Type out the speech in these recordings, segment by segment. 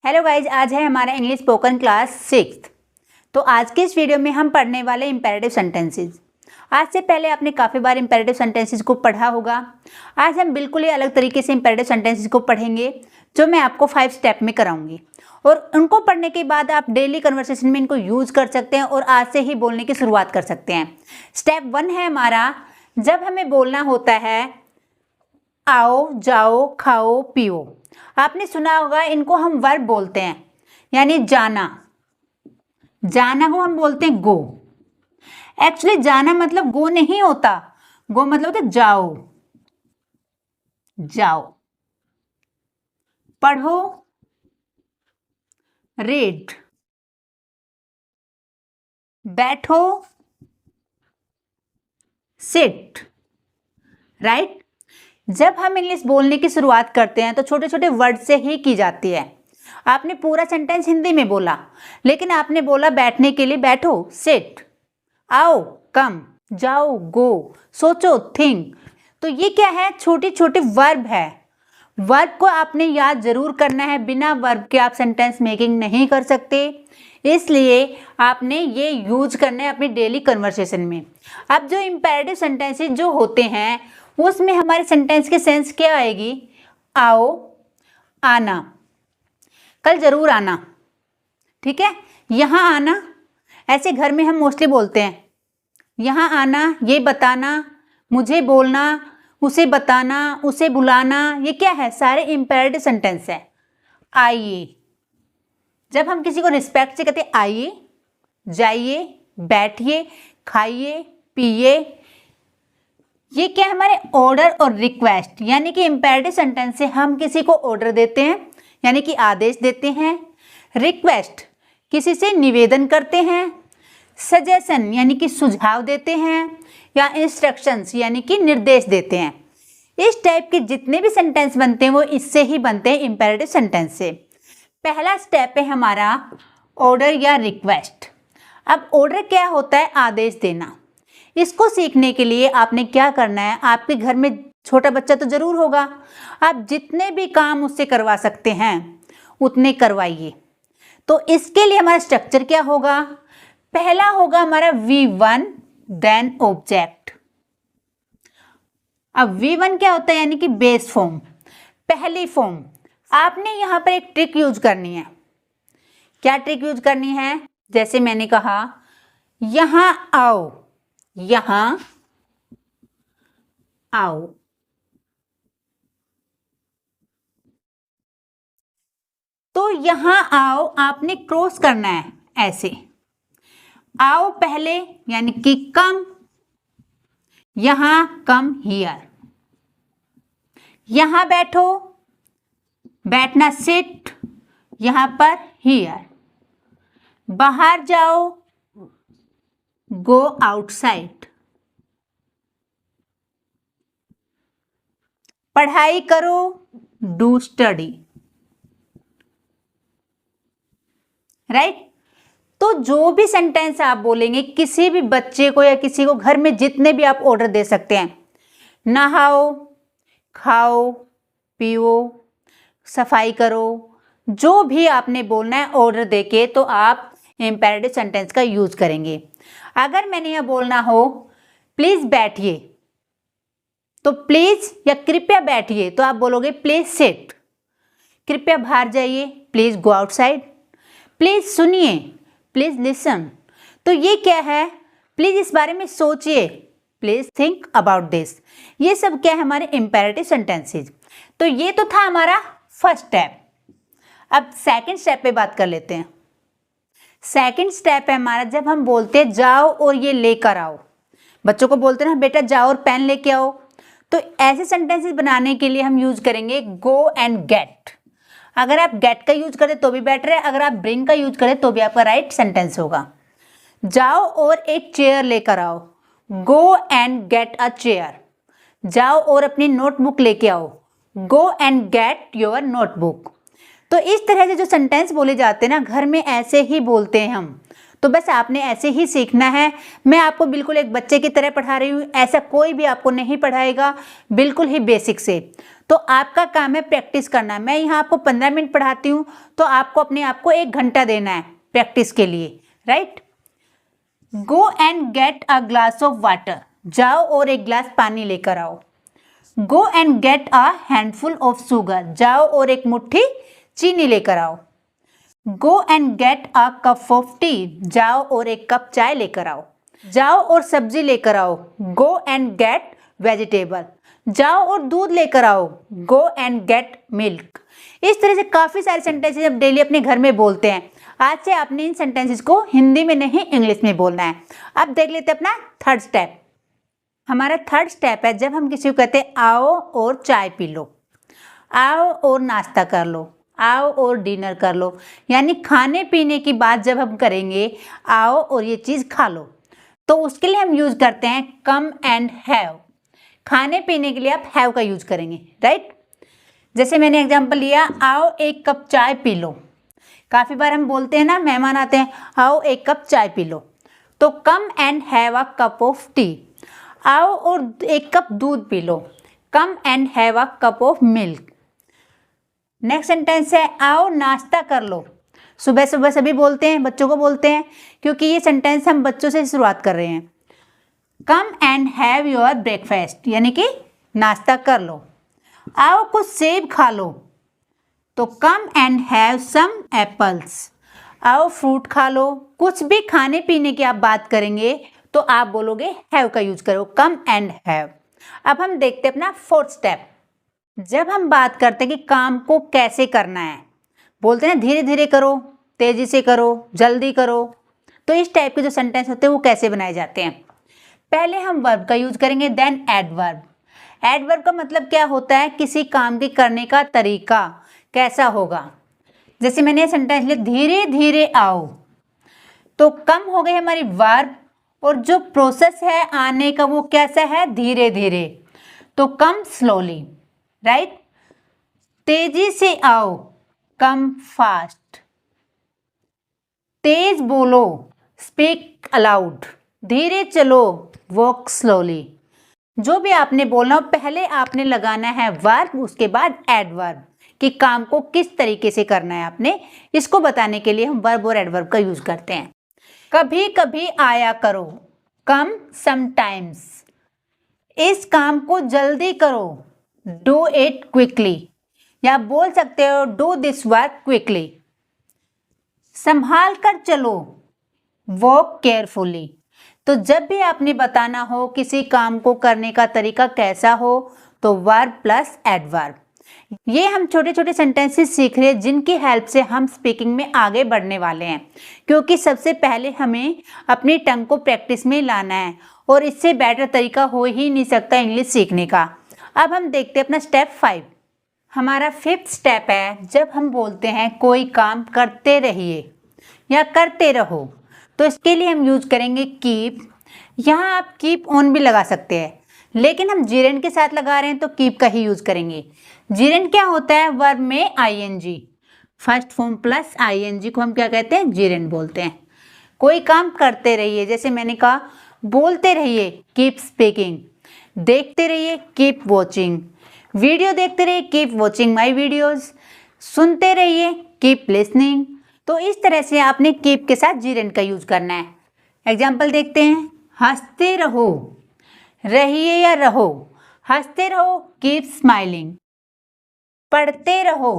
Hello guys, आज है हमारा इंग्लिश स्पोकन क्लास 6। तो आज के इस वीडियो में हम पढ़ने वाले इंपेरेटिव सेंटेंसेस। आज से पहले आपने काफ़ी बार इंपेरेटिव सेंटेंसेस को पढ़ा होगा। आज हम बिल्कुल ही अलग तरीके से इंपेरेटिव सेंटेंसेस को पढ़ेंगे, जो मैं आपको 5 स्टेप में कराऊंगी। और उनको पढ़ने के बाद आप डेली कन्वर्सेशन में इनको यूज़ कर सकते हैं और आज से ही बोलने की शुरुआत कर सकते हैं। स्टेप 1 है हमारा, जब हमें बोलना होता है आओ, जाओ, खाओ, पियो। आपने सुना होगा, इनको हम वर्ब बोलते हैं, यानी जाना। जाना को हम बोलते हैं गो। एक्चुअली जाना मतलब गो नहीं होता, गो मतलब होता है जाओ। जाओ, पढ़ो, रीड, बैठो, सिट, राइट। जब हम इंग्लिश बोलने की शुरुआत करते हैं तो छोटे छोटे वर्ड से ही की जाती है। आपने पूरा सेंटेंस हिंदी में बोला, लेकिन आपने बोला बैठने के लिए बैठो, सिट, आओ, कम, जाओ, गो, सोचो, थिंक। तो ये क्या है? छोटे छोटे वर्ब है। वर्ब को आपने याद जरूर करना है, बिना वर्ब के आप सेंटेंस मेकिंग नहीं कर सकते, इसलिए आपने ये यूज करना है अपनी डेली कन्वर्सेशन में। अब जो इंपेरेटिव सेंटेंसेस जो होते हैं उसमें हमारे सेंटेंस के सेंस क्या आएगी? आओ, आना, कल जरूर आना, ठीक है। यहाँ आना, ऐसे घर में हम मोस्टली बोलते हैं। यहाँ आना, ये बताना, मुझे बोलना, उसे बताना, उसे बुलाना, ये क्या है? सारे इंपेरेटिव सेंटेंस है। आइए, जब हम किसी को रिस्पेक्ट से कहते हैं आइए, जाइए, बैठिए, खाइए, पिए, ये क्या है? हमारे ऑर्डर और रिक्वेस्ट, यानी कि इंपेरेटिव सेंटेंस से हम किसी को ऑर्डर देते हैं, यानी कि आदेश देते हैं। रिक्वेस्ट, किसी से निवेदन करते हैं। सजेशन, यानी कि सुझाव देते हैं, या इंस्ट्रक्शंस, यानी कि निर्देश देते हैं। इस टाइप के जितने भी सेंटेंस बनते हैं वो इससे ही बनते हैं, इंपेरेटिव सेंटेंस से। पहला स्टेप है हमारा ऑर्डर या रिक्वेस्ट। अब ऑर्डर क्या होता है? आदेश देना। इसको सीखने के लिए आपने क्या करना है? आपके घर में छोटा बच्चा तो जरूर होगा, आप जितने भी काम उससे करवा सकते हैं उतने करवाइए। तो इसके लिए हमारा स्ट्रक्चर क्या होगा? पहला होगा हमारा V1, देन ऑब्जेक्ट। अब V1 क्या होता है? यानी कि बेस फॉर्म, पहली फॉर्म। आपने यहाँ पर एक ट्रिक यूज करनी है। क्या ट्रिक यूज करनी है? जैसे मैंने कहा यहाँ आओ, यहाँ आओ, तो यहाँ आओ आपने क्रॉस करना है ऐसे। आओ पहले, यानी कि कम, यहाँ कम हियर। यहाँ बैठो, बैठना सिट, यहाँ पर हियर। बाहर जाओ, गो आउटसाइड। पढ़ाई करो, डू स्टडी, राइट। तो जो भी सेंटेंस आप बोलेंगे किसी भी बच्चे को या किसी को, घर में जितने भी आप ऑर्डर दे सकते हैं, नहाओ, खाओ, पियो, सफाई करो, जो भी आपने बोलना है ऑर्डर देके, तो आप इंपेरेटिव सेंटेंस का यूज करेंगे। अगर मैंने यह बोलना हो प्लीज बैठिए, तो प्लीज या कृपया बैठिए, तो आप बोलोगे प्लीज सिट। कृपया बाहर जाइए, प्लीज गो आउटसाइड। प्लीज सुनिए, प्लीज लिसन। तो ये क्या है? प्लीज इस बारे में सोचिए, प्लीज थिंक अबाउट दिस। ये सब क्या है? हमारे इंपेरेटिव सेंटेंसेस। तो ये तो था हमारा फर्स्ट स्टेप। अब सेकंड स्टेप पे बात कर लेते हैं। सेकंड स्टेप है हमारा, जब हम बोलते हैं जाओ और ये लेकर आओ। बच्चों को बोलते हैं ना, बेटा जाओ और पेन लेके आओ। तो ऐसे सेंटेंसेस बनाने के लिए हम यूज करेंगे गो एंड गेट। अगर आप गेट का यूज करें तो भी बेटर है, अगर आप ब्रिंग का यूज करें तो भी आपका राइट सेंटेंस होगा। जाओ और एक चेयर लेकर आओ, go and get a chair. जाओ और अपनी नोटबुक लेके आओ, go and get your notebook. तो इस तरह से जो सेंटेंस बोले जाते हैं ना, घर में ऐसे ही बोलते हैं हम। तो बस आपने ऐसे ही सीखना है। मैं आपको बिल्कुल एक बच्चे की तरह पढ़ा रही हूँ, ऐसा कोई भी आपको नहीं पढ़ाएगा, बिल्कुल ही बेसिक से। तो आपका काम है प्रैक्टिस करना। मैं यहाँ आपको 15 मिनट पढ़ाती हूँ, तो आपको अपने आप को 1 घंटा देना है प्रैक्टिस के लिए, right. Go and get a glass of water, जाओ और 1 गिलास पानी लेकर आओ। Go and get a handful of sugar, जाओ और 1 मुट्ठी चीनी लेकर आओ। Go and get a cup of T, जाओ और 1 कप चाय लेकर आओ। जाओ और सब्जी लेकर आओ। गो एंड गेट वेजिटेबल, जाओ और दूध लेकर आओ। Go and get milk. इस तरह से काफ़ी सारे सेंटेंसेस आप डेली अपने घर में बोलते हैं। आज से आपने इन सेंटेंसेस को हिंदी में नहीं इंग्लिश में बोलना है। अब देख लेते हैं अपना 3rd स्टेप। हमारा 3rd स्टेप है, जब हम किसी को कहते हैं आओ और चाय पी लो, आओ और नाश्ता कर लो, आओ और डिनर कर लो, यानी खाने पीने की बात जब हम करेंगे, आओ और ये चीज़ खा लो, तो उसके लिए हम यूज़ करते हैं कम एंड हैव। खाने पीने के लिए आप हैव का यूज़ करेंगे, राइट। जैसे मैंने एग्जांपल लिया, आओ 1 कप चाय पी लो। काफ़ी बार हम बोलते हैं ना, मेहमान आते हैं, आओ 1 कप चाय पी लो, तो come and have a cup of T. आओ और 1 कप दूध P low, come and have a cup of milk. Next sentence है, आओ नाश्ता कर लो। सुबह सुबह सभी बोलते हैं, बच्चों को बोलते हैं, क्योंकि ये सेंटेंस हम बच्चों से शुरुआत कर रहे हैं। कम एंड हैव योर ब्रेकफास्ट, यानी कि नाश्ता कर लो। आओ कुछ सेब खा लो, तो come and have some apples. आओ फ्रूट खा लो। कुछ भी खाने पीने की आप बात करेंगे तो आप बोलोगे हैव का यूज करो, कम एंड हैव। अब हम देखते हैं अपना 4th स्टेप। जब हम बात करते हैं कि काम को कैसे करना है, बोलते हैं धीरे धीरे करो, तेजी से करो, जल्दी करो, तो इस टाइप के जो सेंटेंस होते हैं वो कैसे बनाए जाते हैं। पहले हम वर्ब का यूज करेंगे, देन एडवर्ब। एडवर्ब का मतलब क्या होता है, किसी काम के करने का तरीका कैसा होगा। जैसे मैंने सेंटेंस लिया, धीरे धीरे आओ, तो कम हो गई हमारी वर्ब, और जो प्रोसेस है आने का वो कैसा है, धीरे धीरे, तो कम स्लोली, राइट। तेजी से आओ, कम फास्ट। तेज बोलो, स्पीक अलाउड। धीरे चलो, वॉक स्लोली। जो भी आपने बोलना हो, पहले आपने लगाना है वर्ब, उसके बाद एडवर्ब, कि काम को किस तरीके से करना है आपने। इसको बताने के लिए हम वर्ब और एडवर्ब का यूज करते हैं। कभी कभी आया करो, कम समटाइम्स। इस काम को जल्दी करो, डू इट क्विकली, या बोल सकते हो डू दिस वर्क क्विकली। संभाल कर चलो, वॉक केयरफुली। तो जब भी आपने बताना हो किसी काम को करने का तरीका कैसा हो, तो वर्ब प्लस एडवर्ब। ये हम छोटे छोटे सेंटेंसेस सीख रहे हैं, जिनकी हेल्प से हम स्पीकिंग में आगे बढ़ने वाले हैं, क्योंकि सबसे पहले हमें अपनी टंग को प्रैक्टिस में लाना है, और इससे बेटर तरीका हो ही नहीं सकता इंग्लिश सीखने का। अब हम देखते हैं अपना स्टेप 5। हमारा 5th स्टेप है, जब हम बोलते हैं कोई काम करते रहिए या करते रहो, तो इसके लिए हम यूज करेंगे कीप। यहाँ आप कीप ऑन भी लगा सकते हैं, लेकिन हम जीरेंड के साथ लगा रहे हैं तो कीप का ही यूज करेंगे। जीरेंड क्या होता है, वर्ब में ING, first form plus ING को हम क्या कहते हैं, जीरेंड बोलते हैं। कोई काम करते रहिए, जैसे मैंने कहा, बोलते रहिए, कीप स्पीकिंग। देखते रहिए, कीप वॉचिंग। वीडियो देखते रहिए, कीप वॉचिंग माई वीडियोज। सुनते रहिए, कीप लिसनिंग। तो इस तरह से आपने कीप के साथ जीरेंड का यूज करना है। एग्जाम्पल देखते हैं, हंसते रहो, रहिए या रहो। हंसते रहो, कीप स्माइलिंग। पढ़ते रहो,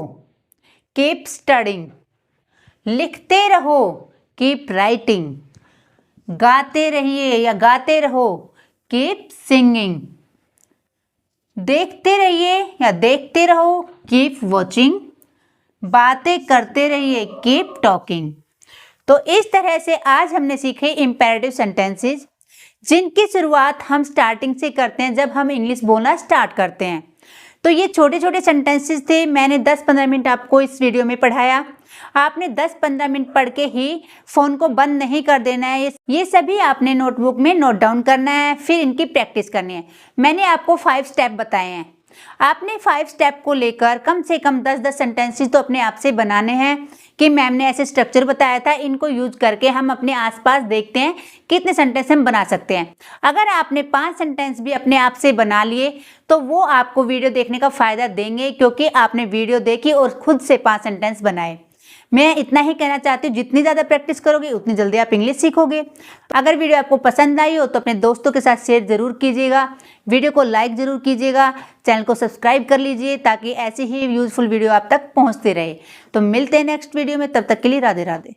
कीप स्टडिंग। लिखते रहो, कीप राइटिंग। गाते रहिए या गाते रहो, कीप सिंगिंग। देखते रहिए या देखते रहो, कीप वॉचिंग। बातें करते रहिए, कीप टॉकिंग। तो इस तरह से आज हमने सीखे इंपेरेटिव सेंटेंसेस, जिनकी शुरुआत हम स्टार्टिंग से करते हैं जब हम इंग्लिश बोलना स्टार्ट करते हैं। तो ये छोटे छोटे सेंटेंसेस थे, मैंने 10-15 मिनट आपको इस वीडियो में पढ़ाया। आपने 10-15 मिनट पढ़ के ही फ़ोन को बंद नहीं कर देना है, ये सभी आपने नोटबुक में नोट डाउन करना है, फिर इनकी प्रैक्टिस करनी है। मैंने आपको 5 स्टेप बताए हैं, आपने 5 स्टेप को लेकर कम से कम 10-10 सेंटेंसेस तो अपने आप से बनाने हैं, कि मैम ने ऐसे स्ट्रक्चर बताया था, इनको यूज करके हम अपने आसपास देखते हैं कितने सेंटेंस हम बना सकते हैं। अगर आपने 5 सेंटेंस भी अपने आप से बना लिए तो वो आपको वीडियो देखने का फ़ायदा देंगे, क्योंकि आपने वीडियो देखी और खुद से 5 सेंटेंस बनाए। मैं इतना ही कहना चाहती हूँ, जितनी ज़्यादा प्रैक्टिस करोगे उतनी जल्दी आप इंग्लिश सीखोगे। अगर वीडियो आपको पसंद आई हो तो अपने दोस्तों के साथ शेयर ज़रूर कीजिएगा, वीडियो को लाइक ज़रूर कीजिएगा, चैनल को सब्सक्राइब कर लीजिए ताकि ऐसी ही यूज़फुल वीडियो आप तक पहुँचते रहे। तो मिलते हैं नेक्स्ट वीडियो में, तब तक के लिए राधे राधे।